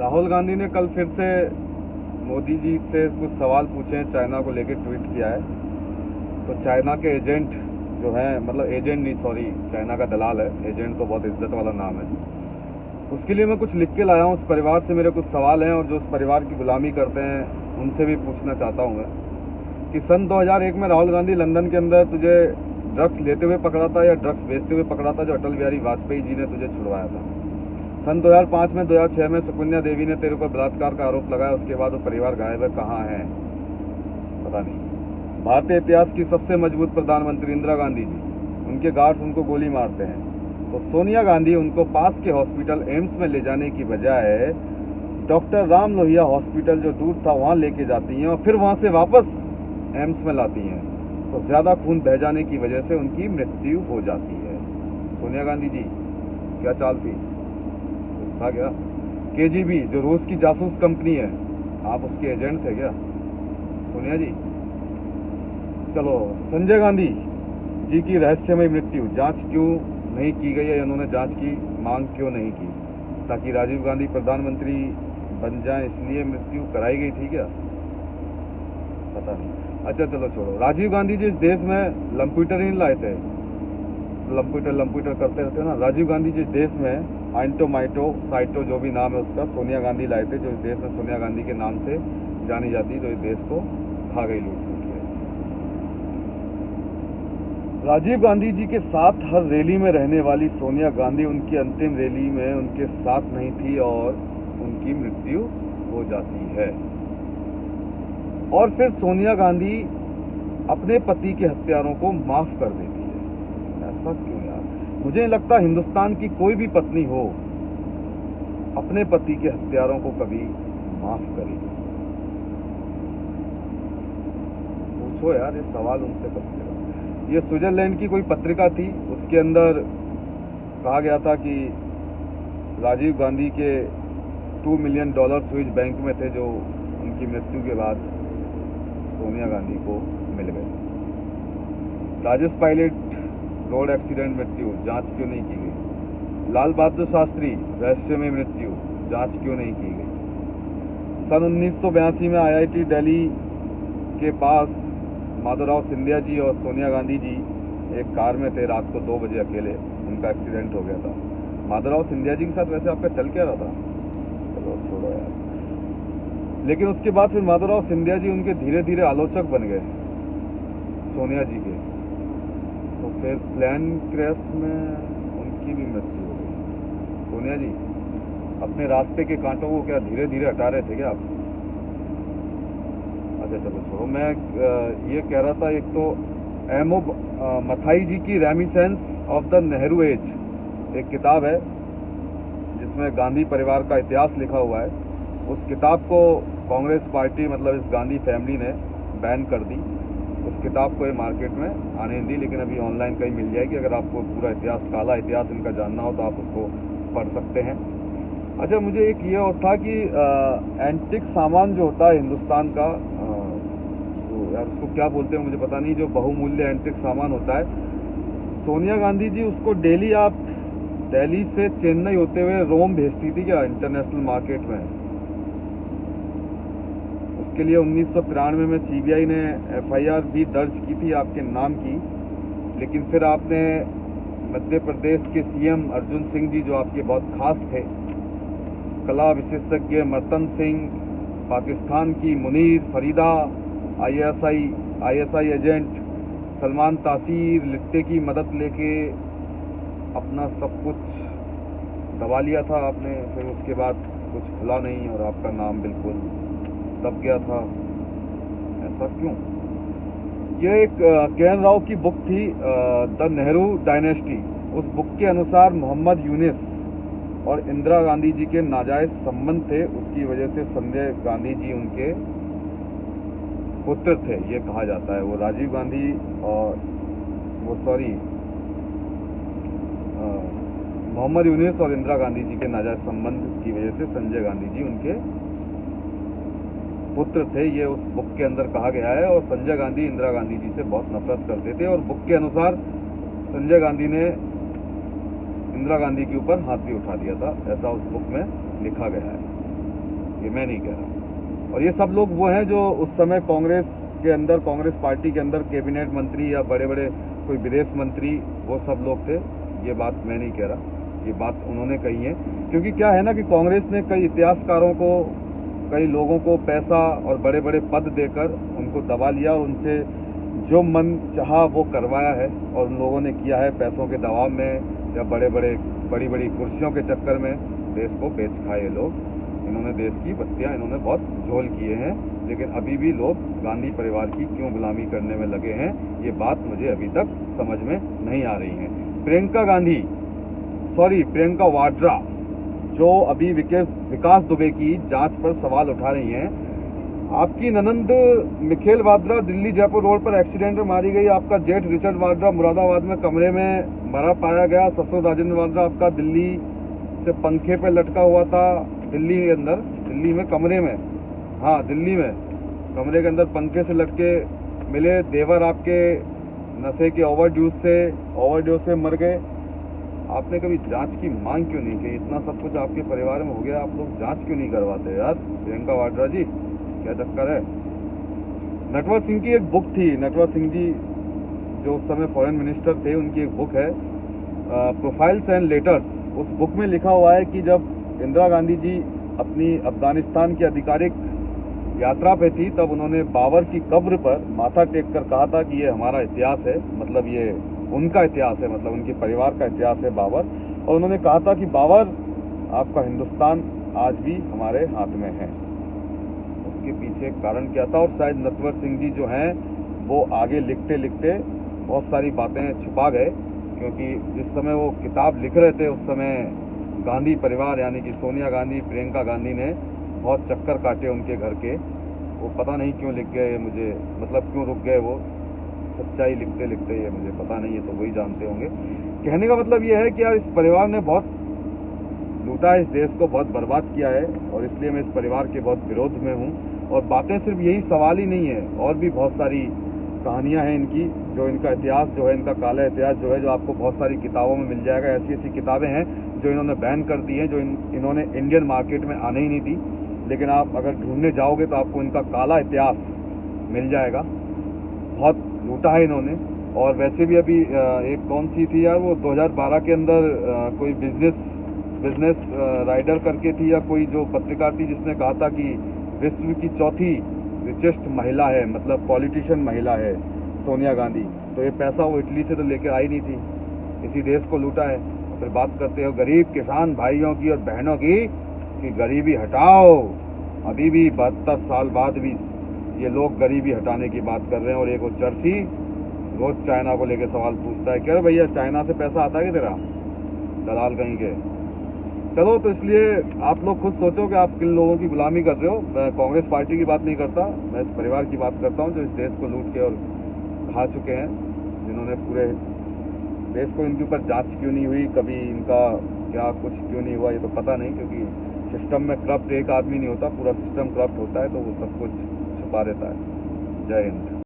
राहुल गांधी ने कल फिर से मोदी जी से कुछ सवाल पूछे हैं, चाइना को लेकर ट्वीट किया है। तो चाइना के एजेंट जो हैं, मतलब एजेंट नहीं, सॉरी, चाइना का दलाल है, एजेंट तो बहुत इज्जत वाला नाम है। उसके लिए मैं कुछ लिख के लाया हूँ। उस परिवार से मेरे कुछ सवाल हैं और जो उस परिवार की गुलामी करते हैं उनसे भी पूछना चाहता हूँ मैं कि सन 2001 में राहुल गांधी लंदन के अंदर तुझे ड्रग्स लेते हुए पकड़ा था या ड्रग्स बेचते हुए पकड़ा था, जो अटल बिहारी वाजपेयी जी ने तुझे छुड़वाया था। सन 2005 में 2006 में सुकन्या देवी ने तेरे ऊपर बलात्कार का आरोप लगाया। उसके बाद वो परिवार गायब है, कहाँ है पता नहीं। भारतीय इतिहास की सबसे मजबूत प्रधानमंत्री इंदिरा गांधी जी, उनके गार्ड्स उनको गोली मारते हैं तो सोनिया गांधी उनको पास के हॉस्पिटल एम्स में ले जाने की बजाय डॉक्टर राम लोहिया हॉस्पिटल जो दूर था वहाँ लेके जाती हैं और फिर वहाँ से वापस एम्स में लाती हैं। तो ज़्यादा खून बह जाने की वजह से उनकी मृत्यु हो जाती है। सोनिया गांधी जी क्या चाल थी, था क्या? केजीबी जो रूस की जासूस कंपनी है, आप उसके एजेंट थे क्या सोनिया जी? चलो, संजय गांधी जी की रहस्यमय मृत्यु, जांच क्यों नहीं की गई है? उन्होंने जांच की मांग क्यों नहीं की? ताकि राजीव गांधी प्रधानमंत्री बन जाए इसलिए मृत्यु कराई गई थी क्या? पता नहीं। अच्छा चलो छोड़ो। राजीव गांधी जी इस देश में लंप्यूटर नहीं लाए थे, लंप्यूटर करते रहते ना। राजीव गांधी जी इस देश में आइंटो माइटो साइटो जो भी नाम है उसका, सोनिया गांधी लाए थे, जो इस देश में सोनिया गांधी के नाम से जानी जाती, जो इस देश को खा गई लूट लूट के। राजीव गांधी जी के साथ हर रैली में रहने वाली सोनिया गांधी उनकी अंतिम रैली में उनके साथ नहीं थी और उनकी मृत्यु हो जाती है। और फिर सोनिया गांधी अपने पति के हत्यारों को माफ कर देती है। ऐसा क्यों यार? मुझे नहीं लगता हिंदुस्तान की कोई भी पत्नी हो अपने पति के हत्यारों को कभी माफ करेगी। पूछो यार ये सवाल उनसे कब से। ये स्विट्जरलैंड की कोई पत्रिका थी, उसके अंदर कहा गया था कि राजीव गांधी के $2 मिलियन स्विस बैंक में थे, जो उनकी मृत्यु के बाद सोनिया गांधी को मिल गए। राजेश पायलट रोड एक्सीडेंट मृत्यु, जांच क्यों नहीं की गई? लाल बहादुर शास्त्री रहस्यमय मृत्यु, जांच क्यों नहीं की गई? सन 1982 में IIT दिल्ली के पास माधवराव सिंधिया जी और सोनिया गांधी जी एक कार में थे, रात को 2 बजे अकेले, उनका एक्सीडेंट हो गया था। माधवराव सिंधिया जी के साथ वैसे आपका चल क्या रहा था? चलो छोड़ो यार। लेकिन उसके बाद फिर माधवराव सिंधिया जी उनके धीरे धीरे आलोचक बन गए सोनिया जी के, तो फिर प्लेन क्रैश में उनकी भी मृत्यु हो गई। सोनिया जी अपने रास्ते के कांटों को क्या धीरे धीरे हटा रहे थे क्या आप? अच्छा चलो छोड़ो। मैं ये कह रहा था, एक तो एमओ मथाई जी की रेमिसेंस ऑफ द नेहरू एज एक किताब है जिसमें गांधी परिवार का इतिहास लिखा हुआ है। उस किताब को कांग्रेस पार्टी, मतलब इस गांधी फैमिली ने बैन कर दी। उस किताब को ये मार्केट में आने नहीं दी, लेकिन अभी ऑनलाइन कहीं मिल जाएगी। अगर आपको पूरा इतिहास, काला इतिहास इनका जानना हो तो आप उसको पढ़ सकते हैं। अच्छा, मुझे एक ये होता कि एंटिक सामान जो होता है हिंदुस्तान का, तो यार उसको क्या बोलते हैं मुझे पता नहीं, जो बहुमूल्य एंटिक सामान होता है, सोनिया गांधी जी उसको डेली आप दिल्ली से चेन्नई होते हुए रोम भेजती थी क्या इंटरनेशनल मार्केट में? उसके लिए 1993 में CBI ने FIR भी दर्ज की थी आपके नाम की। लेकिन फिर आपने मध्य प्रदेश के CM अर्जुन सिंह जी, जो आपके बहुत खास थे, कला विशेषज्ञ मर्तन सिंह, पाकिस्तान की मुनीर फरीदा, ISI एजेंट सलमान तासीर लिट्टे की मदद लेके अपना सब कुछ दबा लिया था आपने। फिर उसके बाद कुछ खुला नहीं और आपका नाम बिल्कुल दब गया था। ऐसा क्यों? यह एक KN राव की बुक थी, द नेहरू डायनेस्टी। उस बुक के अनुसार मोहम्मद यूनिस और इंदिरा गांधी जी के नाजायज संबंध थे, उसकी वजह से संजय गांधी जी उनके पुत्र थे, ये कहा जाता है। वो राजीव गांधी और मोहम्मद यूनिस और इंदिरा गांधी जी के नाजायज संबंध की वजह से संजय गांधी जी उनके पुत्र थे, ये उस बुक के अंदर कहा गया है। और संजय गांधी इंदिरा गांधी जी से बहुत नफरत करते थे और बुक के अनुसार संजय गांधी ने इंदिरा गांधी के ऊपर हाथ भी उठा दिया था, ऐसा उस बुक में लिखा गया है। ये मैं नहीं कह रहा। और ये सब लोग वो हैं जो उस समय कांग्रेस के अंदर, कांग्रेस पार्टी के अंदर कैबिनेट मंत्री या बड़े बड़े कोई विदेश मंत्री, वो सब लोग थे। ये बात मैं नहीं कह रहा, ये बात उन्होंने कही है। क्योंकि क्या है ना कि कांग्रेस ने कई इतिहासकारों को, कई लोगों को पैसा और बड़े बड़े पद देकर उनको दबा लिया और उनसे जो मन चाहा वो करवाया है। और उन लोगों ने किया है पैसों के दबाव में या बड़ी बड़ी कुर्सियों के चक्कर में देश को बेच खाए लोग। इन्होंने देश की बत्तियां इन्होंने बहुत झोल किए हैं, लेकिन अभी भी लोग गांधी परिवार की क्यों गुलामी करने में लगे हैं, ये बात मुझे अभी तक समझ में नहीं आ रही है। प्रियंका वाड्रा जो अभी विकास दुबे की जांच पर सवाल उठा रही हैं। आपकी ननंद मिखेल वाड्रा दिल्ली जयपुर रोड पर एक्सीडेंट में मारी गई। आपका जेठ रिचर्ड वाड्रा मुरादाबाद में कमरे में मरा पाया गया। ससुर राजेंद्र वाड्रा आपका दिल्ली से पंखे पे लटका हुआ था, दिल्ली के अंदर, दिल्ली में कमरे में, हाँ दिल्ली में कमरे के अंदर पंखे से लटके मिले। देवर आपके नशे के ओवरडोज से मर गए। आपने कभी जांच की मांग क्यों नहीं की? इतना सब कुछ आपके परिवार में हो गया, आप लोग जांच क्यों नहीं करवाते यार? प्रियंका वाड्रा जी, क्या चक्कर है? नटवर सिंह की एक बुक थी, नटवर सिंह जी जो उस समय फॉरेन मिनिस्टर थे, उनकी एक बुक है प्रोफाइल्स एंड लेटर्स। उस बुक में लिखा हुआ है कि जब इंदिरा गांधी जी अपनी अफगानिस्तान की आधिकारिक यात्रा पे थी, तब उन्होंने बाबर की कब्र पर माथा टेक कर कहा था कि ये हमारा इतिहास है, मतलब ये उनका इतिहास है, मतलब उनके परिवार का इतिहास है बाबर। और उन्होंने कहा था कि बाबर, आपका हिंदुस्तान आज भी हमारे हाथ में है। उसके पीछे कारण क्या था? और शायद नटवर सिंह जी जो हैं वो आगे लिखते लिखते बहुत सारी बातें छुपा गए, क्योंकि जिस समय वो किताब लिख रहे थे उस समय गांधी परिवार यानी कि सोनिया गांधी, प्रियंका गांधी ने बहुत चक्कर काटे उनके घर के। वो पता नहीं क्यों लिख गए, मुझे मतलब क्यों रुक गए वो, सच्चाई लिखते लिखते, ये मुझे पता नहीं है, तो वही जानते होंगे। कहने का मतलब ये है कि यार इस परिवार ने बहुत लूटा है, इस देश को बहुत बर्बाद किया है, और इसलिए मैं इस परिवार के बहुत विरोध में हूँ। और बातें सिर्फ यही सवाल ही नहीं है, और भी बहुत सारी कहानियाँ हैं इनकी, जो इनका इतिहास जो है, इनका काला इतिहास जो है, जो आपको बहुत सारी किताबों में मिल जाएगा। ऐसी ऐसी किताबें हैं जो इन्होंने बैन कर दी हैं, जो इन्होंने इंडियन मार्केट में आने ही नहीं दी, लेकिन आप अगर ढूंढने जाओगे तो आपको इनका काला इतिहास मिल जाएगा। बहुत लूटा है इन्होंने। और वैसे भी अभी एक कौन सी थी यार, वो 2012 के अंदर कोई बिजनेस राइडर करके थी, या कोई जो पत्रकार थी, जिसने कहा था कि विश्व की चौथी रिचेस्ट महिला है, मतलब पॉलिटिशियन महिला है सोनिया गांधी। तो ये पैसा वो इटली से तो लेकर आई नहीं थी, इसी देश को लूटा है। फिर बात करते हो गरीब किसान भाइयों की और बहनों की कि गरीबी हटाओ। अभी भी 72 साल बाद भी ये लोग गरीबी हटाने की बात कर रहे हैं। और एक वो चर्सी रोज चाइना को लेकर सवाल पूछता है, क्या भैया चाइना से पैसा आता है कि तेरा, दलाल कहीं के। चलो, तो इसलिए आप लोग खुद सोचो कि आप किन लोगों की गुलामी कर रहे हो। मैं कांग्रेस पार्टी की बात नहीं करता, मैं इस परिवार की बात करता हूँ जो इस देश को लूट के और खा चुके हैं, जिन्होंने पूरे देश को, इनके ऊपर जांच क्यों नहीं हुई कभी, इनका क्या कुछ क्यों नहीं हुआ, ये तो पता नहीं। क्योंकि सिस्टम में करप्ट एक आदमी नहीं होता, पूरा सिस्टम करप्ट होता है, तो वो सब कुछ छुपा रहता है। जय हिंद।